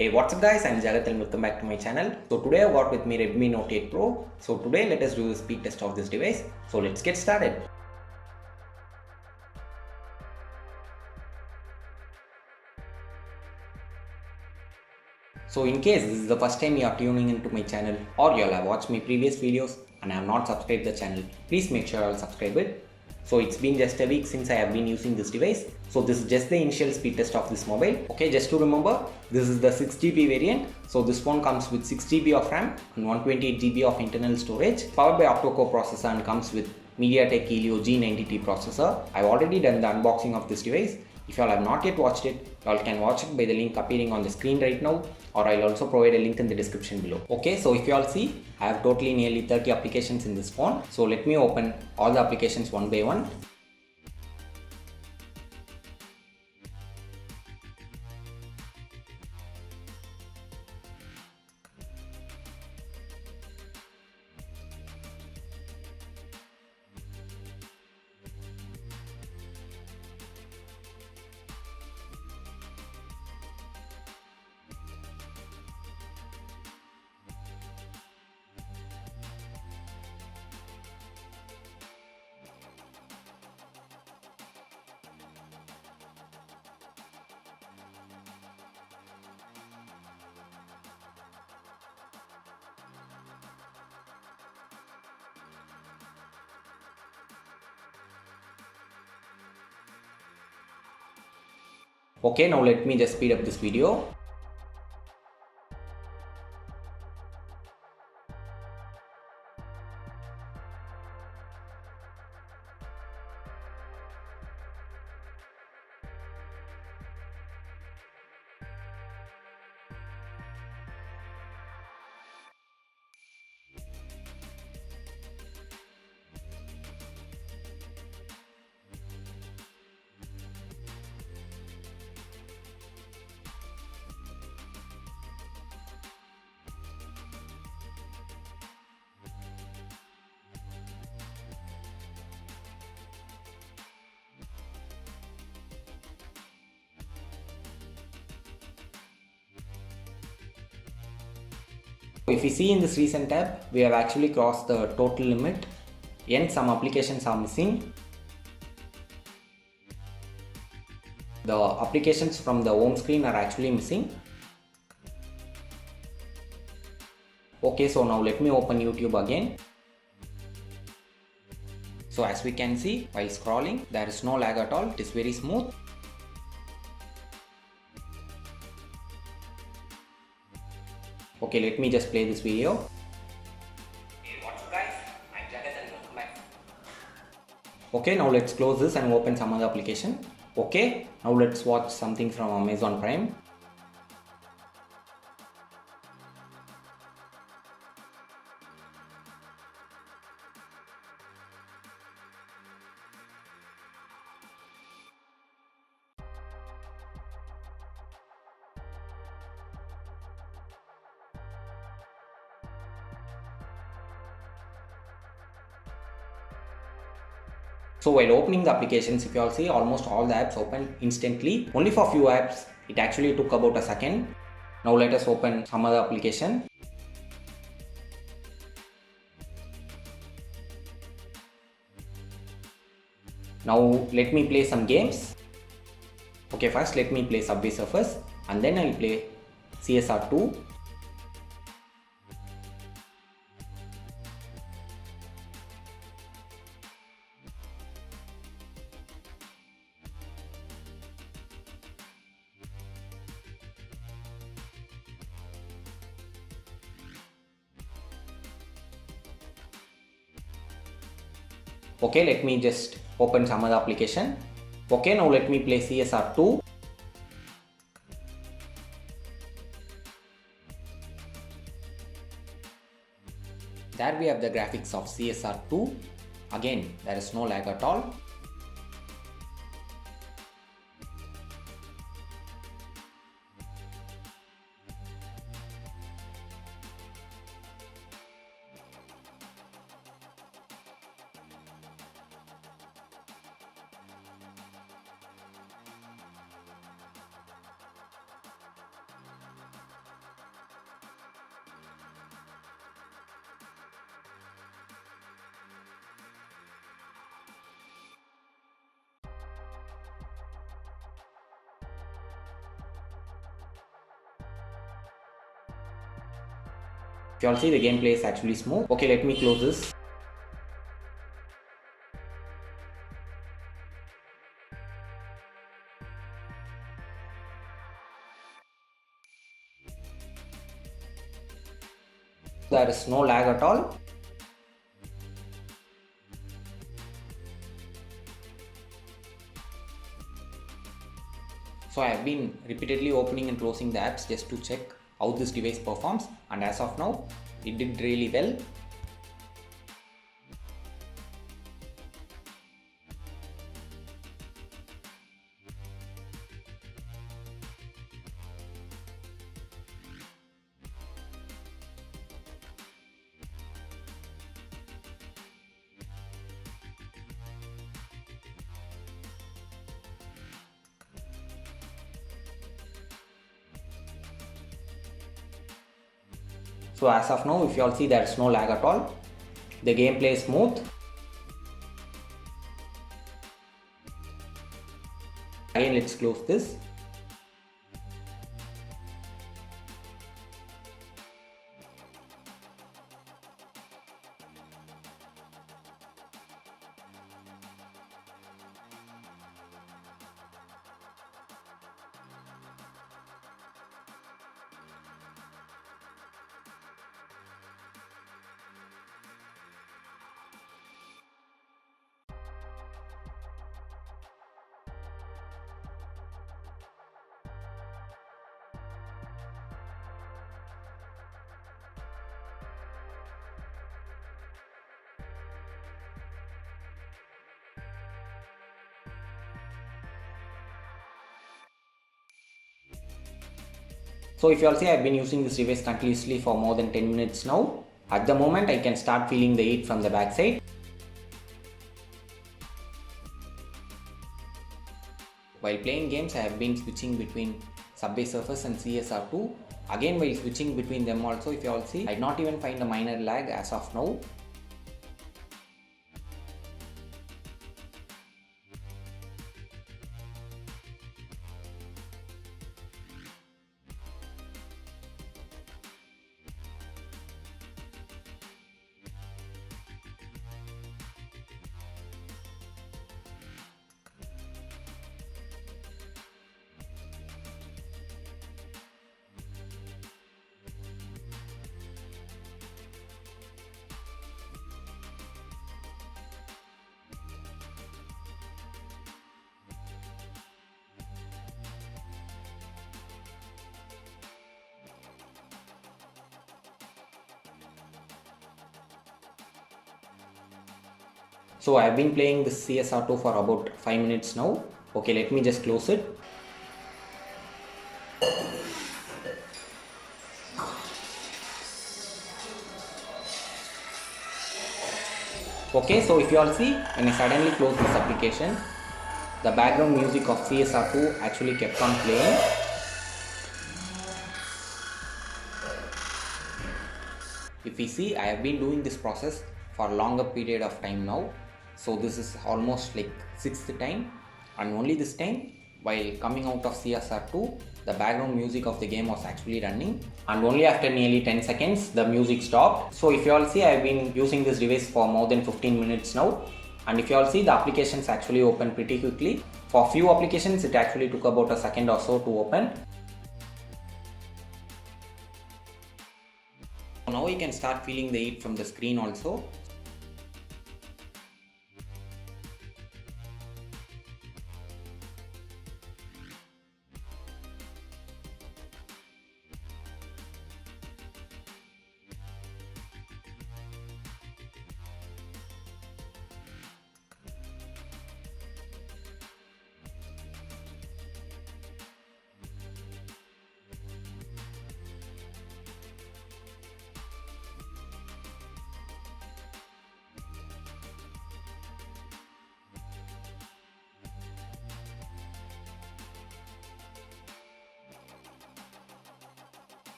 Hey, what's up guys, I'm Jagath and welcome back to my channel. So today I've got with me Redmi Note 8 Pro. So today let us do the speed test of this device. So let's get started. So in case this is the first time you are tuning into my channel or you all have watched my previous videos and have not subscribed the channel, please make sure you all subscribe it. So it's been just a week since I have been using this device. So this is just the initial speed test of this mobile. Okay, just to remember, this is the 6GB variant. So this phone comes with 6GB of RAM and 128GB of internal storage, powered by octa-core processor and comes with MediaTek Helio G90T processor. I've already done the unboxing of this device. If you all have not yet watched it, you all can watch it by the link appearing on the screen right now, or I'll also provide a link in the description below. Okay, so if you all see, I have totally nearly 30 applications in this phone. So let me open all the applications one by one. Okay, now let me just speed up this video. If we see in this recent tab, we have actually crossed the total limit, and some applications are missing. The applications from the home screen are actually missing. Okay, so now let me open YouTube again. So as we can see, while scrolling, there is no lag at all, it is very smooth. Okay, let me just play this video. Hey, what's up guys? I'm Jagath and welcome back. Okay, now let's close this and open some other application. Okay, now let's watch something from Amazon Prime. So while opening the applications, if you all see, almost all the apps open instantly. Only for few apps, it actually took about a second. Now let us open some other application. Now let me play some games. Okay, first let me play Subway Surfers and then I'll play CSR2. Okay, let me just open some other application. Okay, now let me play CSR2. There we have the graphics of CSR2. Again, there is no lag at all. If you all see, the gameplay is actually smooth. Okay, let me close this. There is no lag at all. So I have been repeatedly opening and closing the apps just to check how this device performs, and as of now it did really well. So as of now, if you all see, there is no lag at all. The gameplay is smooth. Again, let's close this. So if you all see, I have been using this device continuously for more than 10 minutes now. At the moment, I can start feeling the heat from the back side. While playing games, I have been switching between Subway Surfers and CSR2. Again, while switching between them also, if you all see, I did not even find a minor lag as of now. So I have been playing this CSR2 for about 5 minutes now. Okay, let me just close it. Okay, so if you all see, when I suddenly close this application, the background music of CSR2 actually kept on playing. If we see, I have been doing this process for a longer period of time now. So this is almost like 6th time, and only this time while coming out of CSR2, the background music of the game was actually running, and only after nearly 10 seconds the music stopped. So if you all see, I have been using this device for more than 15 minutes now, and if you all see, the applications actually open pretty quickly. For few applications it actually took about a second or so to open. Now you can start feeling the heat from the screen also.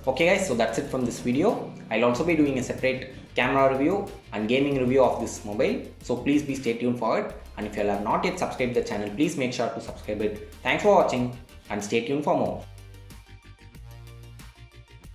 Okay guys, so that's it from this video. I'll also be doing a separate camera review and gaming review of this mobile. So please be stay tuned for it. And if you have not yet subscribed the channel, please make sure to subscribe it. Thanks for watching and stay tuned for more.